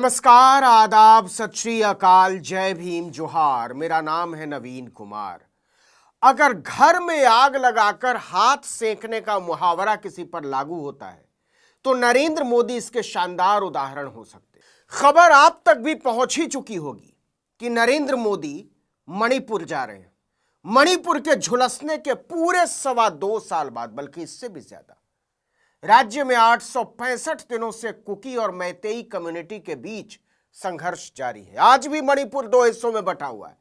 नमस्कार, आदाब, सत श्री अकाल, जय भीम, जोहार। मेरा नाम है नवीन कुमार। अगर घर में आग लगाकर हाथ सेंकने का मुहावरा किसी पर लागू होता है तो नरेंद्र मोदी इसके शानदार उदाहरण हो सकते हैं। खबर आप तक भी पहुंच ही चुकी होगी कि नरेंद्र मोदी मणिपुर जा रहे हैं। मणिपुर के झुलसने के पूरे 2.25 साल बाद, बल्कि इससे भी ज्यादा, राज्य में 865 दिनों से कुकी और मैतेई कम्युनिटी के बीच संघर्ष जारी है। आज भी मणिपुर दो हिस्सों में बंटा हुआ है।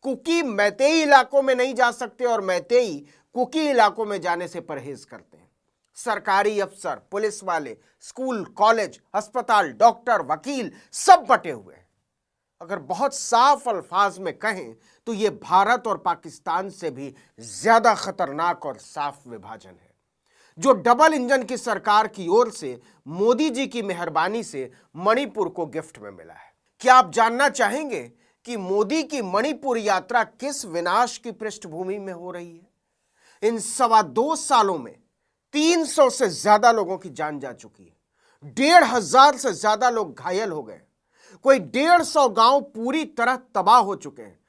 कुकी मैतेई इलाकों में नहीं जा सकते और मैतेई कुकी इलाकों में जाने से परहेज करते हैं। सरकारी अफसर, पुलिस वाले, स्कूल, कॉलेज, अस्पताल, डॉक्टर, वकील सब बटे हुए हैं। अगर बहुत साफ अल्फाज में कहें तो यह भारत और पाकिस्तान से भी ज्यादा खतरनाक और साफ विभाजन है, जो डबल इंजन की सरकार की ओर से मोदी जी की मेहरबानी से मणिपुर को गिफ्ट में मिला है। क्या आप जानना चाहेंगे कि मोदी की मणिपुर यात्रा किस विनाश की पृष्ठभूमि में हो रही है? इन 2.25 सालों में 300 से ज्यादा लोगों की जान जा चुकी है। 1,500 से ज्यादा लोग घायल हो गए। कोई 150 गांव पूरी तरह तबाह हो चुके हैं।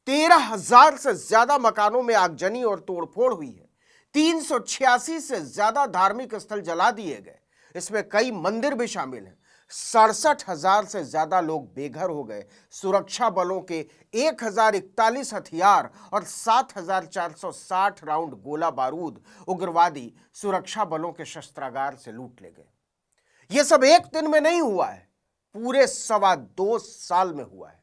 13,000 से ज्यादा मकानों में आगजनी और तोड़फोड़ हुई है। 386 से ज्यादा धार्मिक स्थल जला दिए गए, इसमें कई मंदिर भी शामिल हैं। 67,000 से ज्यादा लोग बेघर हो गए। सुरक्षा बलों के 1,041 हथियार और 7,460 राउंड गोला बारूद उग्रवादी सुरक्षा बलों के शस्त्रागार से लूट ले गए। यह सब एक दिन में नहीं हुआ है, पूरे 2.25 साल में हुआ है।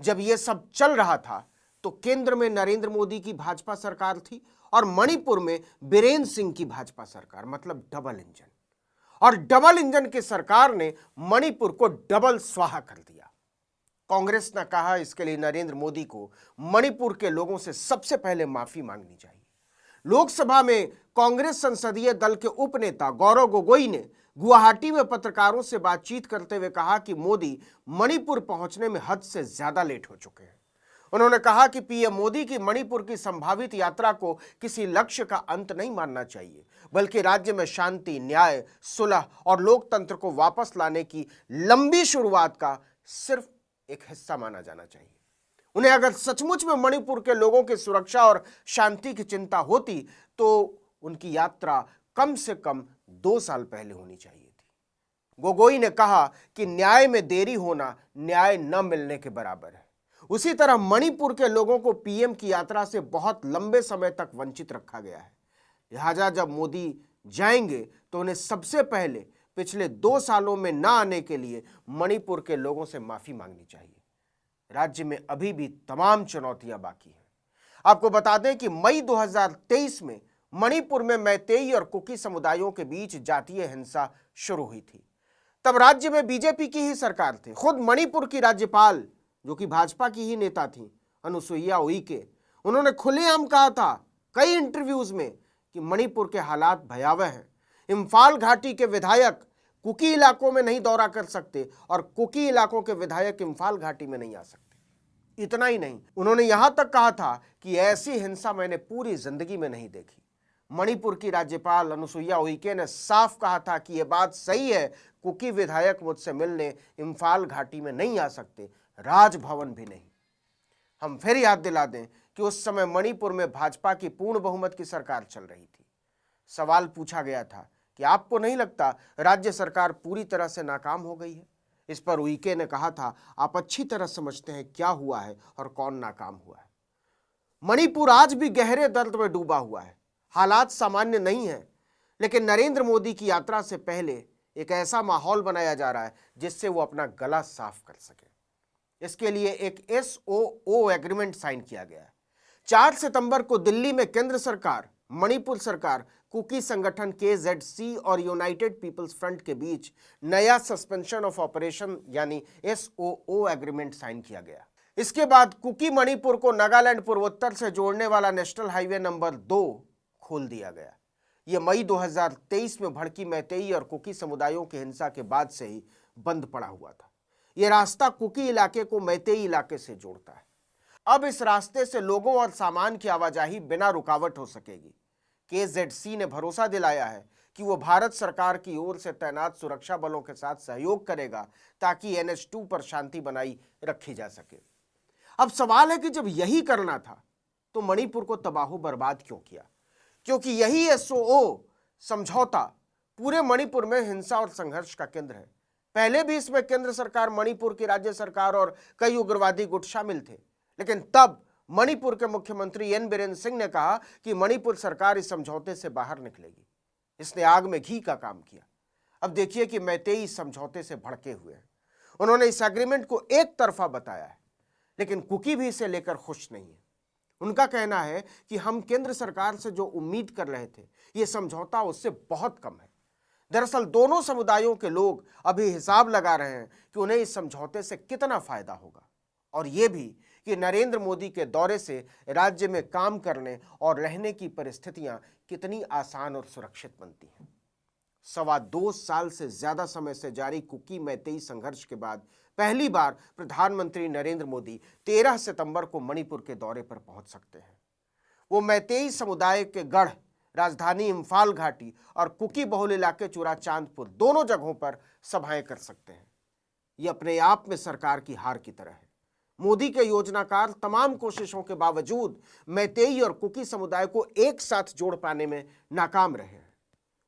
जब यह सब चल रहा था तो केंद्र में नरेंद्र मोदी की भाजपा सरकार थी और मणिपुर में बीरेन सिंह की भाजपा सरकार, मतलब डबल इंजन। और डबल इंजन की सरकार ने मणिपुर को डबल स्वाहा कर दिया। कांग्रेस ने कहा इसके लिए नरेंद्र मोदी को मणिपुर के लोगों से सबसे पहले माफी मांगनी चाहिए। लोकसभा में कांग्रेस संसदीय दल के उपनेता गौरव गोगोई ने गुवाहाटी में पत्रकारों से बातचीत करते हुए कहा कि मोदी मणिपुर पहुंचने में हद से ज्यादा लेट हो चुके हैं। उन्होंने कहा कि पीएम मोदी की मणिपुर की संभावित यात्रा को किसी लक्ष्य का अंत नहीं मानना चाहिए, बल्कि राज्य में शांति, न्याय, सुलह और लोकतंत्र को वापस लाने की लंबी शुरुआत का सिर्फ एक हिस्सा माना जाना चाहिए। उन्हें अगर सचमुच में मणिपुर के लोगों की सुरक्षा और शांति की चिंता होती तो उनकी यात्रा कम से कम 2 साल पहले होनी चाहिए थी। गोगोई ने कहा कि न्याय में देरी होना न्याय न मिलने के बराबर है। उसी तरह मणिपुर के लोगों को पीएम की यात्रा से बहुत लंबे समय तक वंचित रखा गया है। लिहाजा जब मोदी जाएंगे तो उन्हें सबसे पहले पिछले 2 सालों में ना आने के लिए मणिपुर के लोगों से माफी मांगनी चाहिए। राज्य में अभी भी तमाम चुनौतियां बाकी हैं। आपको बता दें कि मई 2023 में मणिपुर में मैतेई और कुकी समुदायों के बीच जातीय हिंसा शुरू हुई थी। तब राज्य में बीजेपी की ही सरकार थी। खुद मणिपुर की राज्यपाल, जो कि भाजपा की ही नेता थी, अनुसुईया उइके, उन्होंने खुलेआम कहा था कई इंटरव्यूज में कि मणिपुर के हालात भयावह हैं। इम्फाल घाटी के विधायक कुकी इलाकों में नहीं दौरा कर सकते और कुकी इलाकों के विधायक इम्फाल घाटी में नहीं आ सकते। इतना ही नहीं, उन्होंने यहां तक कहा था कि ऐसी हिंसा मैंने पूरी जिंदगी में नहीं देखी। मणिपुर की राज्यपाल अनुसुईया उइके ने साफ कहा था कि यह बात सही है, कुकी विधायक मुझसे मिलने इम्फाल घाटी में नहीं आ सकते, राजभवन भी नहीं। हम फिर याद दिला दें कि उस समय मणिपुर में भाजपा की पूर्ण बहुमत की सरकार चल रही थी। सवाल पूछा गया था कि आपको नहीं लगता राज्य सरकार पूरी तरह से नाकाम हो गई है? इस पर उइके ने कहा था, आप अच्छी तरह समझते हैं क्या हुआ है और कौन नाकाम हुआ है। मणिपुर आज भी गहरे दर्द में डूबा हुआ है। हालात सामान्य नहीं है, लेकिन नरेंद्र मोदी की यात्रा से पहले एक ऐसा माहौल बनाया जा रहा है जिससे वो अपना गला साफ कर सके। इसके लिए एक SOO एग्रीमेंट साइन किया गया है। 4 सितंबर को दिल्ली में केंद्र सरकार, मणिपुर सरकार, कुकी संगठन KZC और यूनाइटेड पीपल्स फ्रंट के बीच नया सस्पेंशन ऑफ ऑपरेशन यानी SOO एग्रीमेंट साइन किया गया। इसके बाद कुकी मणिपुर को नागालैंड पूर्वोत्तर से जोड़ने वाला नेशनल हाईवे नंबर 2 खोल दिया गया। यह मई 2023 में भड़की मैतेई और कुकी समुदायों की हिंसा के बाद से ही बंद पड़ा हुआ था। यह रास्ता कुकी इलाके को मैतेई इलाके से जोड़ता है। अब इस रास्ते से लोगों और सामान की आवाजाही बिना रुकावट हो सकेगी। KZC ने भरोसा दिलाया है कि वो भारत सरकार की ओर से तैनात सुरक्षा बलों के साथ सहयोग करेगा ताकि NH2 पर शांति बनाई रखी जा सके। अब सवाल है कि जब यही करना था तो मणिपुर को तबाह बर्बाद क्यों किया? क्योंकि यही SOO समझौता पूरे मणिपुर में हिंसा और संघर्ष का केंद्र है। पहले भी इसमें केंद्र सरकार, मणिपुर की राज्य सरकार और कई उग्रवादी गुट शामिल थे, लेकिन तब मणिपुर के मुख्यमंत्री एन बीरेन सिंह ने कहा कि मणिपुर सरकार इस समझौते से बाहर निकलेगी। इसने आग में घी का काम किया। अब देखिए कि मैतेई इस समझौते से भड़के हुए हैं। उन्होंने इस एग्रीमेंट को एक तरफा बताया है, लेकिन कुकी भी इसे लेकर खुश नहीं है। उनका कहना है कि हम केंद्र सरकार से जो उम्मीद कर रहे थे, यह समझौता उससे बहुत कम है। दरअसल दोनों समुदायों के लोग अभी हिसाब लगा रहे हैं कि उन्हें इस समझौते से कितना फायदा होगा, और यह भी कि नरेंद्र मोदी के दौरे से राज्य में काम करने और रहने की परिस्थितियां कितनी आसान और सुरक्षित बनती हैं। 2.25 साल से ज्यादा समय से जारी कुकी मैतेई संघर्ष के बाद पहली बार प्रधानमंत्री नरेंद्र मोदी 13 सितंबर को मणिपुर के दौरे पर पहुंच सकते हैं। वो मैतेई समुदाय के गढ़, राजधानी इम्फाल घाटी और कुकी बहुल इलाके चूड़ाचांदपुर दोनों जगहों पर सभाएं कर सकते हैं। ये अपने आप में सरकार की हार की तरह है। मोदी के योजनाकार तमाम कोशिशों के बावजूद मैतेई और कुकी समुदाय को एक साथ जोड़ पाने में नाकाम रहे हैं।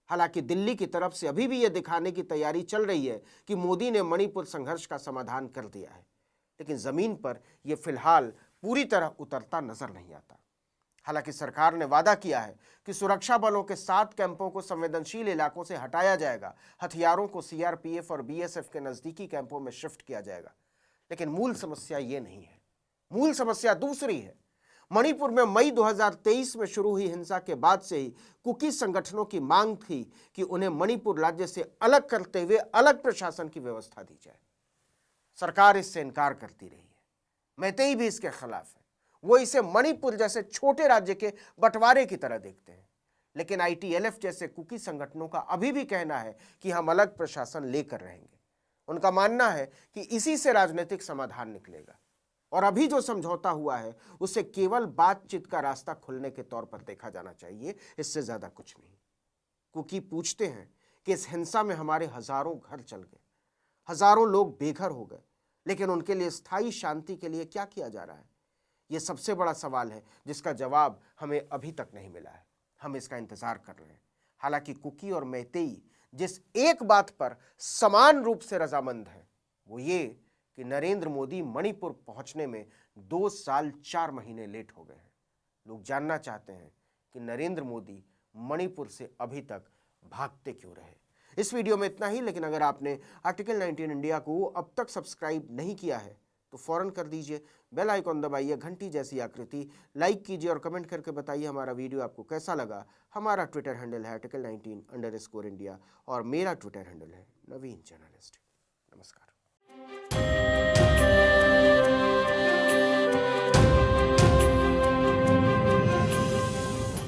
हालांकि दिल्ली की तरफ से अभी भी यह दिखाने की तैयारी चल रही है कि मोदी ने मणिपुर संघर्ष का समाधान कर दिया है, लेकिन जमीन पर यह फिलहाल पूरी तरह उतरता नजर नहीं आता। हालांकि सरकार ने वादा किया है कि सुरक्षा बलों के 7 कैंपों को संवेदनशील इलाकों से हटाया जाएगा, हथियारों को CRPF और BSF के नजदीकी कैंपों में शिफ्ट किया जाएगा। लेकिन मूल समस्या ये नहीं है, मूल समस्या दूसरी है। मणिपुर में मई 2023 में शुरू हुई हिंसा के बाद से ही कुकी संगठनों की मांग थी कि उन्हें मणिपुर राज्य से अलग करते हुए अलग प्रशासन की व्यवस्था दी जाए। सरकार इससे इनकार करती रही है। मैतेई भी इसके खिलाफ है। वो इसे मणिपुर जैसे छोटे राज्य के बंटवारे की तरह देखते हैं। लेकिन ITLF जैसे कुकी संगठनों का अभी भी कहना है कि हम अलग प्रशासन लेकर रहेंगे। उनका मानना है कि इसी से राजनीतिक समाधान निकलेगा, और अभी जो समझौता हुआ है उसे केवल बातचीत का रास्ता खुलने के तौर पर देखा जाना चाहिए, इससे ज्यादा कुछ नहीं। कुकी पूछते हैं कि इस हिंसा में हमारे हजारों घर चल गए, हजारों लोग बेघर हो गए, लेकिन उनके लिए स्थायी शांति के लिए क्या किया जा रहा है? यह सबसे बड़ा सवाल है जिसका जवाब हमें अभी तक नहीं मिला है। हम इसका इंतजार कर रहे हैं। हालांकि कुकी और मैतेई जिस एक बात पर समान रूप से रजामंद है, वो ये कि नरेंद्र मोदी मणिपुर पहुंचने में 2 साल 4 महीने लेट हो गए हैं। लोग जानना चाहते हैं कि नरेंद्र मोदी मणिपुर से अभी तक भागते क्यों रहे। इस वीडियो में इतना ही, लेकिन अगर आपने आर्टिकल 19 इंडिया को अब तक सब्सक्राइब नहीं किया है तो फौरन कर दीजिए। बेल आइकॉन दबाइए, घंटी जैसी आकृति, लाइक कीजिए और कमेंट करके बताइए हमारा वीडियो आपको कैसा लगा। हमारा ट्विटर हैंडल है article19_India और मेरा ट्विटर हैंडल है नवीन जर्नलिस्ट। नमस्कार।